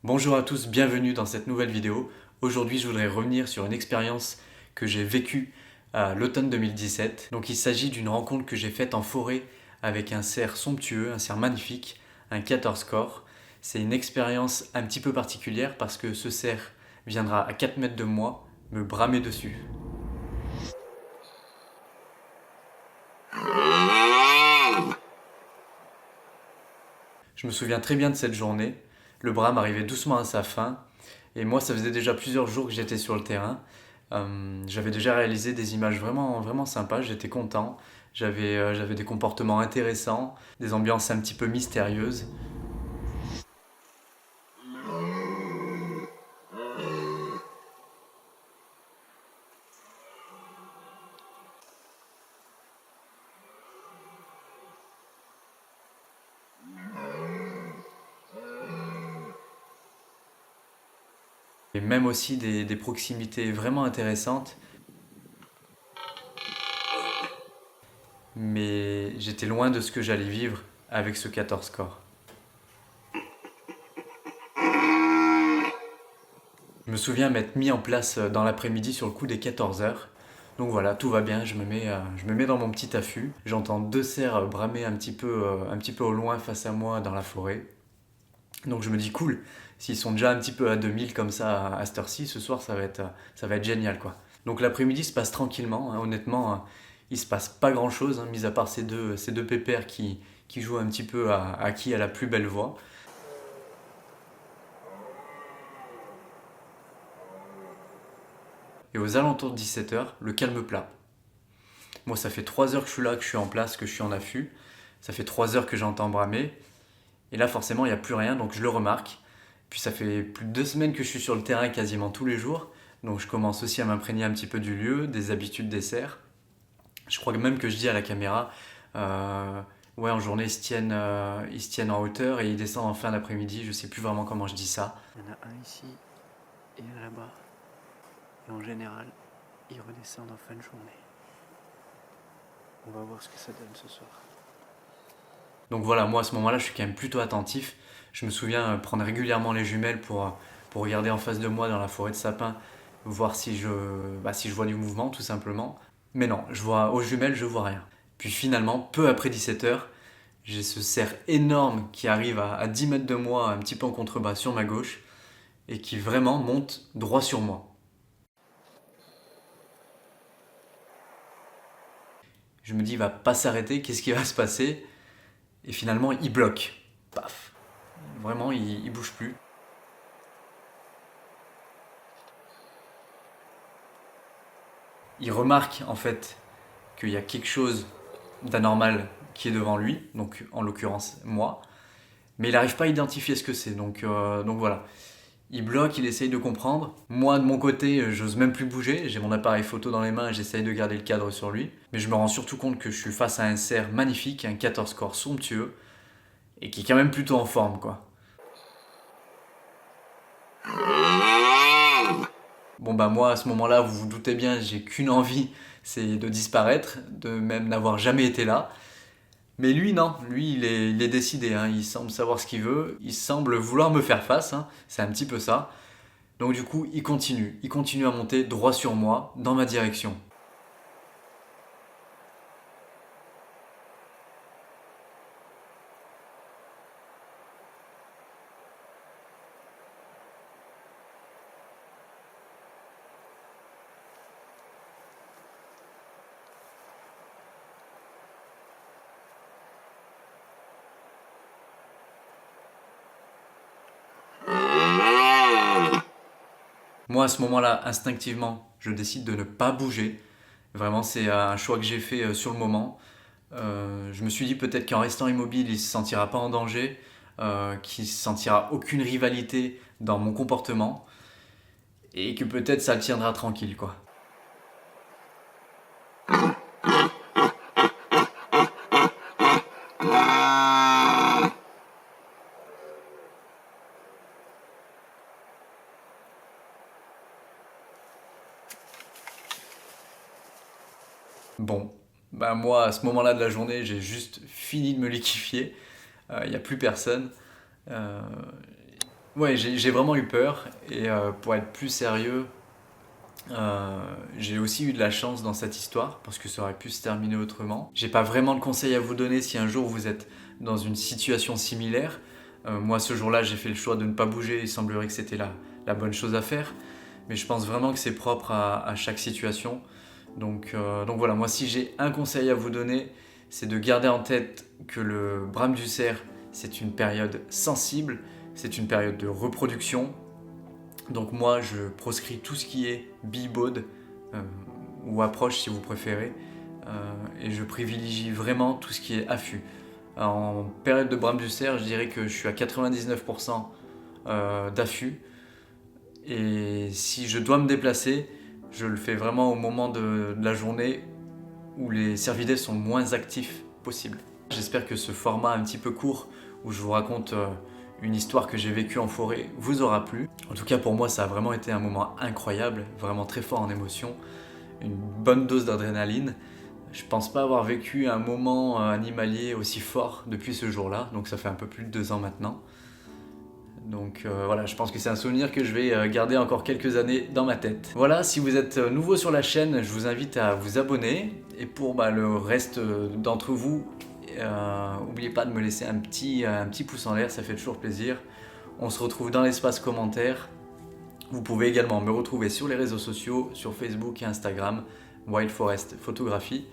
Bonjour à tous, bienvenue dans cette nouvelle vidéo. Aujourd'hui, je voudrais revenir sur une expérience que j'ai vécue à l'automne 2017. Donc il s'agit d'une rencontre que j'ai faite en forêt avec un cerf somptueux, un cerf magnifique, un 14 corps. C'est une expérience un petit peu particulière parce que ce cerf viendra à 4 mètres de moi me bramer dessus. Je me souviens très bien de cette journée. Le brame arrivait doucement à sa fin. Et moi, ça faisait déjà plusieurs jours que j'étais sur le terrain. J'avais déjà réalisé des images vraiment, vraiment sympas. J'étais content. J'avais des comportements intéressants, des ambiances un petit peu mystérieuses. Et même aussi des proximités vraiment intéressantes. Mais j'étais loin de ce que j'allais vivre avec ce 14 corps. Je me souviens m'être mis en place dans l'après-midi sur le coup des 14 heures. Donc voilà, tout va bien, je me mets dans mon petit affût. J'entends deux cerfs bramer un petit peu au loin face à moi dans la forêt. Donc je me dis cool, s'ils sont déjà un petit peu à 2000 comme ça à cette heure-ci, ce soir ça va être génial quoi. Donc l'après-midi se passe tranquillement, hein. Honnêtement, il se passe pas grand-chose, hein, mis à part ces deux pépères qui jouent un petit peu à qui a la plus belle voix. Et aux alentours de 17 heures, le calme plat. Moi, ça fait 3 heures que je suis là, que je suis en place, que je suis en affût. Ça fait 3 heures que j'entends bramer. Et là, forcément, il n'y a plus rien, donc je le remarque. Puis ça fait plus de 2 semaines que je suis sur le terrain quasiment tous les jours. Donc je commence aussi à m'imprégner un petit peu du lieu, des habitudes des cerfs. Je crois même que je dis à la caméra, ouais, en journée, ils se tiennent en hauteur et ils descendent en fin d'après-midi. Je sais plus vraiment comment je dis ça. Il y en a un ici et un là-bas. Et en général, ils redescendent en fin de journée. On va voir ce que ça donne ce soir. Donc voilà, moi à ce moment-là, je suis quand même plutôt attentif. Je me souviens prendre régulièrement les jumelles pour regarder en face de moi dans la forêt de sapins, voir si je vois du mouvement tout simplement. Mais non, aux jumelles, je vois rien. Puis finalement, peu après 17 heures, j'ai ce cerf énorme qui arrive à 10 mètres de moi, un petit peu en contrebas sur ma gauche, et qui vraiment monte droit sur moi. Je me dis, il va pas s'arrêter, qu'est-ce qui va se passer? Et finalement, il bloque. Paf. Vraiment, il bouge plus. Il remarque en fait qu'il y a quelque chose d'anormal qui est devant lui, donc en l'occurrence moi, mais il n'arrive pas à identifier ce que c'est. Donc voilà, il bloque, il essaye de comprendre. Moi de mon côté, j'ose même plus bouger, j'ai mon appareil photo dans les mains et j'essaye de garder le cadre sur lui, mais je me rends surtout compte que je suis face à un cerf magnifique, un 14 corps somptueux, et qui est quand même plutôt en forme quoi. Bon bah moi à ce moment-là, vous vous doutez bien, j'ai qu'une envie, c'est de disparaître, de même n'avoir jamais été là. Mais lui non, lui il est décidé, hein. Il semble savoir ce qu'il veut, il semble vouloir me faire face, hein. C'est un petit peu ça. Donc du coup il continue à monter droit sur moi, dans ma direction. Moi à ce moment-là, instinctivement, je décide de ne pas bouger. Vraiment c'est un choix que j'ai fait sur le moment. Je me suis dit peut-être qu'en restant immobile, il ne se sentira pas en danger, qu'il ne sentira aucune rivalité dans mon comportement, et que peut-être ça le tiendra tranquille, quoi. Bon, bah moi, à ce moment-là de la journée, j'ai juste fini de me liquéfier. Il n'y a plus personne. Euh, Ouais, j'ai vraiment eu peur et pour être plus sérieux, j'ai aussi eu de la chance dans cette histoire parce que ça aurait pu se terminer autrement. J'ai pas vraiment de conseils à vous donner si un jour vous êtes dans une situation similaire. Moi, ce jour-là, j'ai fait le choix de ne pas bouger. Il semblerait que c'était la bonne chose à faire. Mais je pense vraiment que c'est propre à chaque situation. Donc voilà, moi, si j'ai un conseil à vous donner, c'est de garder en tête que le brame du cerf, c'est une période sensible, c'est une période de reproduction. Donc moi, je proscris tout ce qui est bibaude euh, ou approche si vous préférez, et je privilégie vraiment tout ce qui est affût. En période de brame du cerf, je dirais que je suis à 99% d'affût, et si je dois me déplacer, je le fais vraiment au moment de la journée où les cervidés sont le moins actifs possible. J'espère que ce format un petit peu court où je vous raconte une histoire que j'ai vécue en forêt vous aura plu. En tout cas pour moi ça a vraiment été un moment incroyable, vraiment très fort en émotion, une bonne dose d'adrénaline. Je pense pas avoir vécu un moment animalier aussi fort depuis ce jour-là, donc ça fait un peu plus de 2 ans maintenant. Donc voilà, je pense que c'est un souvenir que je vais garder encore quelques années dans ma tête. Voilà, si vous êtes nouveau sur la chaîne, je vous invite à vous abonner. Et pour le reste d'entre vous, n'oubliez pas de me laisser un petit pouce en l'air, ça fait toujours plaisir. On se retrouve dans l'espace commentaire. Vous pouvez également me retrouver sur les réseaux sociaux, sur Facebook et Instagram, Wild Forest Photographie.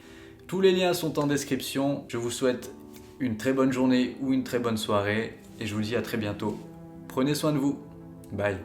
Tous les liens sont en description. Je vous souhaite une très bonne journée ou une très bonne soirée et je vous dis à très bientôt. Prenez soin de vous. Bye.